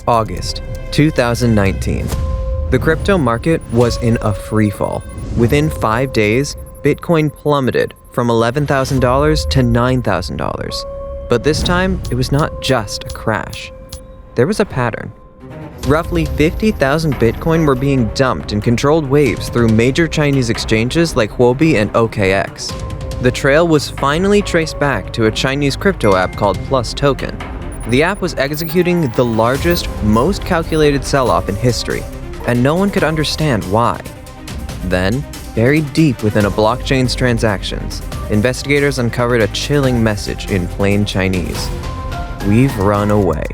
August 2019. The crypto market was in a freefall. Within 5 days, Bitcoin plummeted from $11,000 to $9,000. But this time, it was not just a crash. There was a pattern. Roughly 50,000 Bitcoin were being dumped in controlled waves through major Chinese exchanges like Huobi and OKX. The trail was finally traced back to a Chinese crypto app called PlusToken. The app was executing the largest, most calculated sell-off in history, and no one could understand why. Then, buried deep within a blockchain's transactions, investigators uncovered a chilling message in plain Chinese. We've run away.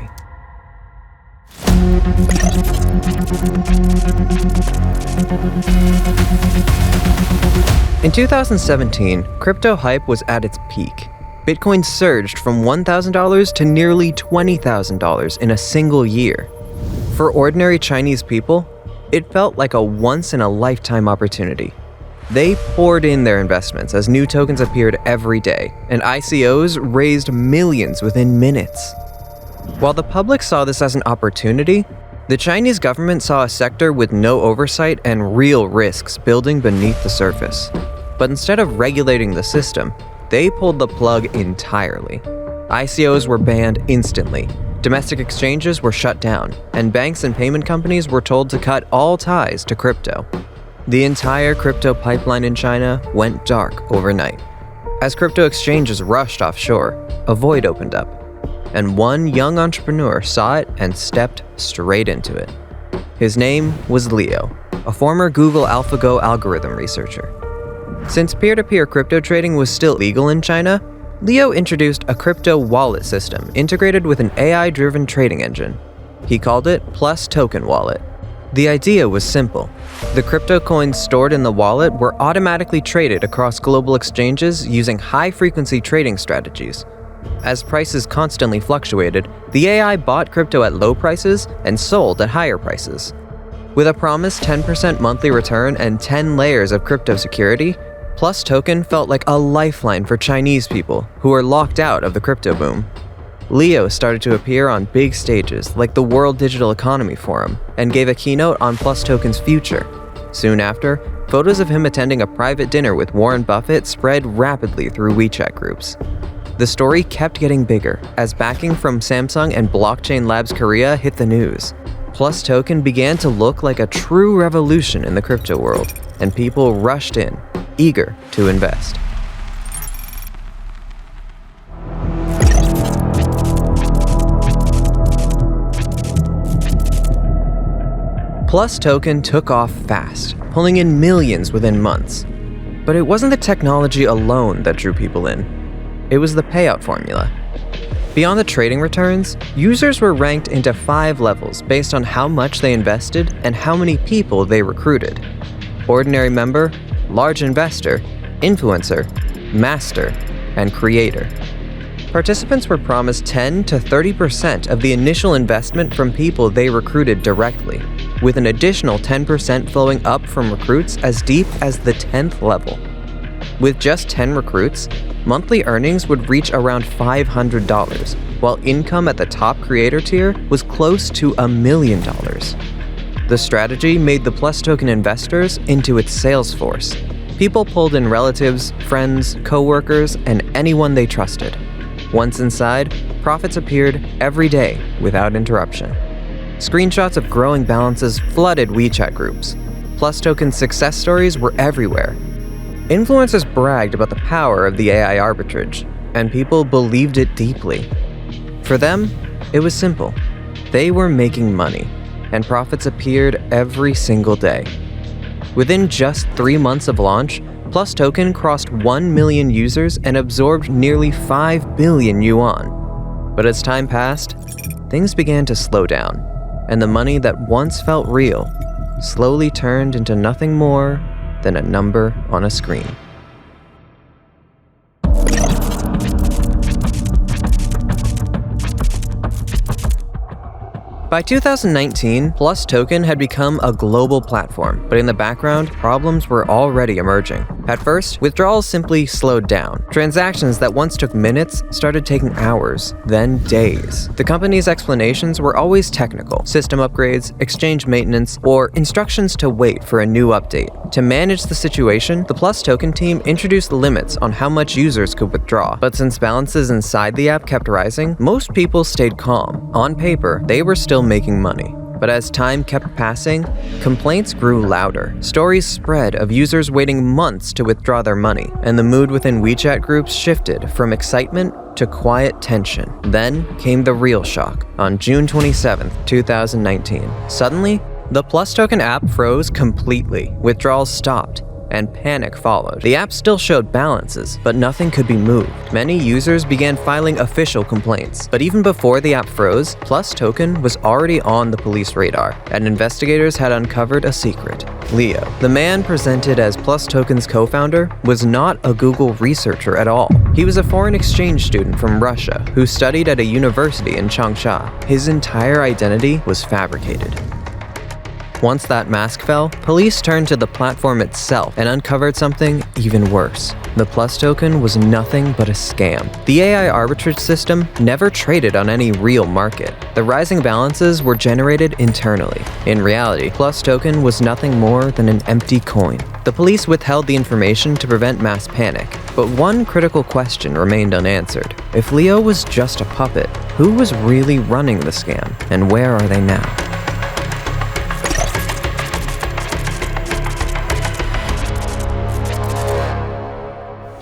In 2017, crypto hype was at its peak. Bitcoin surged from $1,000 to nearly $20,000 in a single year. For ordinary Chinese people, it felt like a once-in-a-lifetime opportunity. They poured in their investments as new tokens appeared every day, and ICOs raised millions within minutes. While the public saw this as an opportunity, the Chinese government saw a sector with no oversight and real risks building beneath the surface. But instead of regulating the system, they pulled the plug entirely. ICOs were banned instantly, domestic exchanges were shut down, and banks and payment companies were told to cut all ties to crypto. The entire crypto pipeline in China went dark overnight. As crypto exchanges rushed offshore, a void opened up, and one young entrepreneur saw it and stepped straight into it. His name was Leo, a former Google AlphaGo algorithm researcher. Since peer-to-peer crypto trading was still legal in China, Leo introduced a crypto wallet system integrated with an AI-driven trading engine. He called it PlusToken Wallet. The idea was simple. The crypto coins stored in the wallet were automatically traded across global exchanges using high-frequency trading strategies. As prices constantly fluctuated, the AI bought crypto at low prices and sold at higher prices. With a promised 10% monthly return and 10 layers of crypto security, PlusToken felt like a lifeline for Chinese people who were locked out of the crypto boom. Leo started to appear on big stages like the World Digital Economy Forum and gave a keynote on PlusToken's future. Soon after, photos of him attending a private dinner with Warren Buffett spread rapidly through WeChat groups. The story kept getting bigger as backing from Samsung and Blockchain Labs Korea hit the news. PlusToken began to look like a true revolution in the crypto world, and people rushed in, eager to invest. PlusToken took off fast, pulling in millions within months. But it wasn't the technology alone that drew people in. It was the payout formula. Beyond the trading returns, users were ranked into 5 levels based on how much they invested and how many people they recruited. Ordinary member, large investor, influencer, master, and creator. Participants were promised 10 to 30% of the initial investment from people they recruited directly, with an additional 10% flowing up from recruits as deep as the 10th level. With just 10 recruits, monthly earnings would reach around $500, while income at the top creator tier was close to $1 million. The strategy made the PlusToken investors into its sales force. People pulled in relatives, friends, co-workers, and anyone they trusted. Once inside, profits appeared every day without interruption. Screenshots of growing balances flooded WeChat groups. PlusToken's success stories were everywhere. Influencers bragged about the power of the AI arbitrage, and people believed it deeply. For them, it was simple. They were making money, and profits appeared every single day. Within just 3 months of launch, PlusToken crossed 1 million users and absorbed nearly 5 billion yuan. But as time passed, things began to slow down, and the money that once felt real slowly turned into nothing more than a number on a screen. By 2019, PlusToken had become a global platform, but in the background, problems were already emerging. At first, withdrawals simply slowed down. Transactions that once took minutes started taking hours, then days. The company's explanations were always technical: system upgrades, exchange maintenance, or instructions to wait for a new update. To manage the situation, the PlusToken team introduced limits on how much users could withdraw. But since balances inside the app kept rising, most people stayed calm. On paper, they were still making money. But as time kept passing, complaints grew louder. Stories spread of users waiting months to withdraw their money, and the mood within WeChat groups shifted from excitement to quiet tension. Then came the real shock. On June 27, 2019, suddenly, the PlusToken app froze completely. Withdrawals stopped, and panic followed. The app still showed balances, but nothing could be moved. Many users began filing official complaints. But even before the app froze, PlusToken was already on the police radar, and investigators had uncovered a secret. Leo, the man presented as PlusToken's co-founder, was not a Google researcher at all. He was a foreign exchange student from Russia who studied at a university in Changsha. His entire identity was fabricated. Once that mask fell, police turned to the platform itself and uncovered something even worse. The PlusToken was nothing but a scam. The AI arbitrage system never traded on any real market. The rising balances were generated internally. In reality, PlusToken was nothing more than an empty coin. The police withheld the information to prevent mass panic, but one critical question remained unanswered. If Leo was just a puppet, who was really running the scam, and where are they now?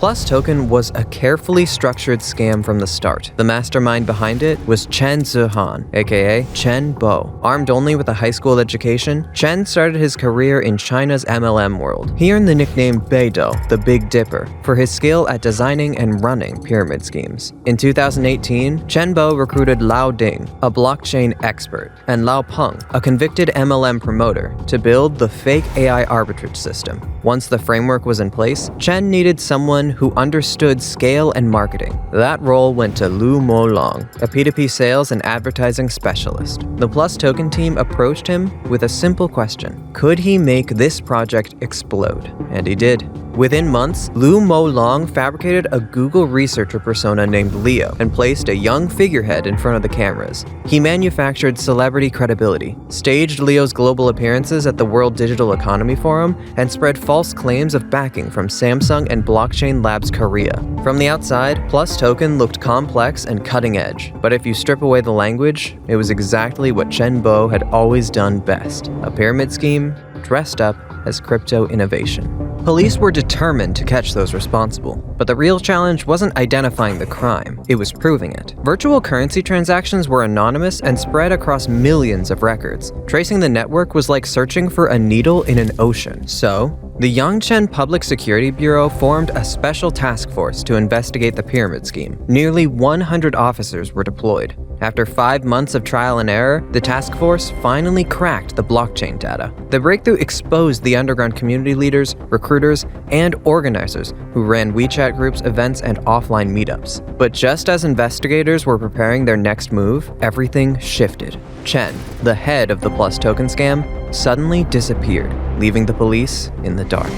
PlusToken was a carefully structured scam from the start. The mastermind behind it was Chen Zihan, aka Chen Bo. Armed only with a high school education, Chen started his career in China's MLM world. He earned the nickname Beidou, the Big Dipper, for his skill at designing and running pyramid schemes. In 2018, Chen Bo recruited Lao Ding, a blockchain expert, and Lao Peng, a convicted MLM promoter, to build the fake AI arbitrage system. Once the framework was in place, Chen needed someone who understood scale and marketing. That role went to Lu Molong, a P2P sales and advertising specialist. The PlusToken team approached him with a simple question: could he make this project explode? And he did. Within months, Lu Molong fabricated a Google researcher persona named Leo and placed a young figurehead in front of the cameras. He manufactured celebrity credibility, staged Leo's global appearances at the World Digital Economy Forum, and spread false claims of backing from Samsung and Blockchain Labs Korea. From the outside, PlusToken looked complex and cutting edge, but if you strip away the language, it was exactly what Chen Bo had always done best: a pyramid scheme dressed up as crypto innovation. Police were determined to catch those responsible, but the real challenge wasn't identifying the crime, it was proving it. Virtual currency transactions were anonymous and spread across millions of records. Tracing the network was like searching for a needle in an ocean. So, the Yangcheng Public Security Bureau formed a special task force to investigate the pyramid scheme. Nearly 100 officers were deployed. After 5 months of trial and error, the task force finally cracked the blockchain data. The breakthrough exposed the underground community leaders, recruiters, and organizers who ran WeChat groups, events, and offline meetups. But just as investigators were preparing their next move, everything shifted. Chen, the head of the PlusToken scam, suddenly disappeared, leaving the police in the dark.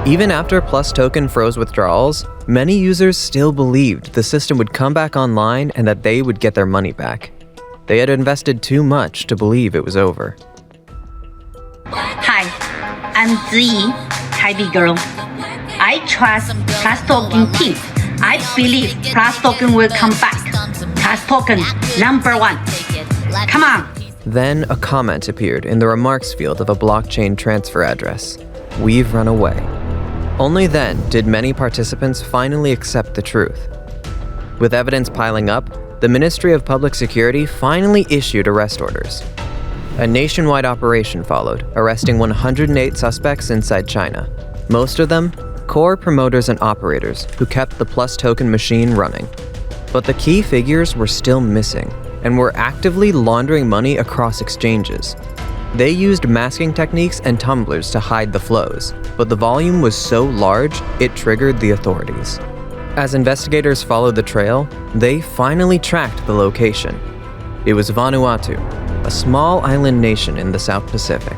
Even after PlusToken froze withdrawals, many users still believed the system would come back online and that they would get their money back. They had invested too much to believe it was over. Hi, I'm Ziyi, Taipei girl. I trust PlusToken team. I believe PlusToken will come back. PlusToken #1. Come on. Then a comment appeared in the remarks field of a blockchain transfer address. We've run away. Only then did many participants finally accept the truth. With evidence piling up, the Ministry of Public Security finally issued arrest orders. A nationwide operation followed, arresting 108 suspects inside China. Most of them, core promoters and operators who kept the PlusToken machine running. But the key figures were still missing and were actively laundering money across exchanges. They used masking techniques and tumblers to hide the flows, but the volume was so large, it triggered the authorities. As investigators followed the trail, they finally tracked the location. It was Vanuatu, a small island nation in the South Pacific.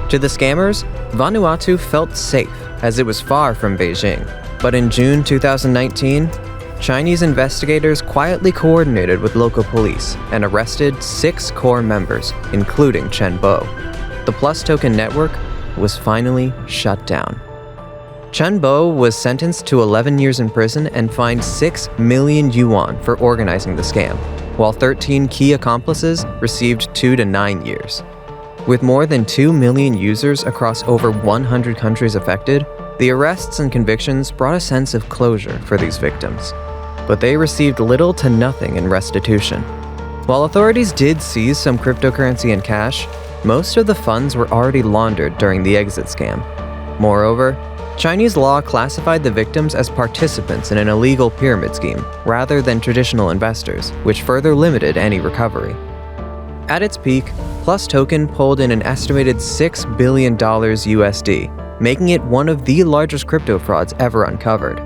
To the scammers, Vanuatu felt safe as it was far from Beijing. But in June 2019, Chinese investigators quietly coordinated with local police and arrested 6 core members, including Chen Bo. The PlusToken network was finally shut down. Chen Bo was sentenced to 11 years in prison and fined 6 million yuan for organizing the scam, while 13 key accomplices received 2 to 9 years. With more than 2 million users across over 100 countries affected, the arrests and convictions brought a sense of closure for these victims. But they received little to nothing in restitution. While authorities did seize some cryptocurrency and cash, most of the funds were already laundered during the exit scam. Moreover, Chinese law classified the victims as participants in an illegal pyramid scheme rather than traditional investors, which further limited any recovery. At its peak, PlusToken pulled in an estimated $6 billion USD, making it one of the largest crypto frauds ever uncovered.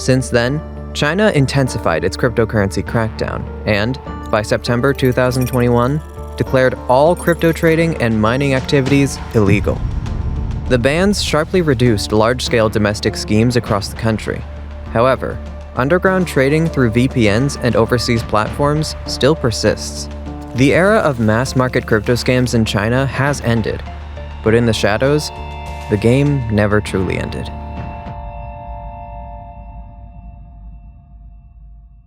Since then, China intensified its cryptocurrency crackdown and, by September 2021, declared all crypto trading and mining activities illegal. The bans sharply reduced large-scale domestic schemes across the country. However, underground trading through VPNs and overseas platforms still persists. The era of mass-market crypto scams in China has ended, but in the shadows, the game never truly ended.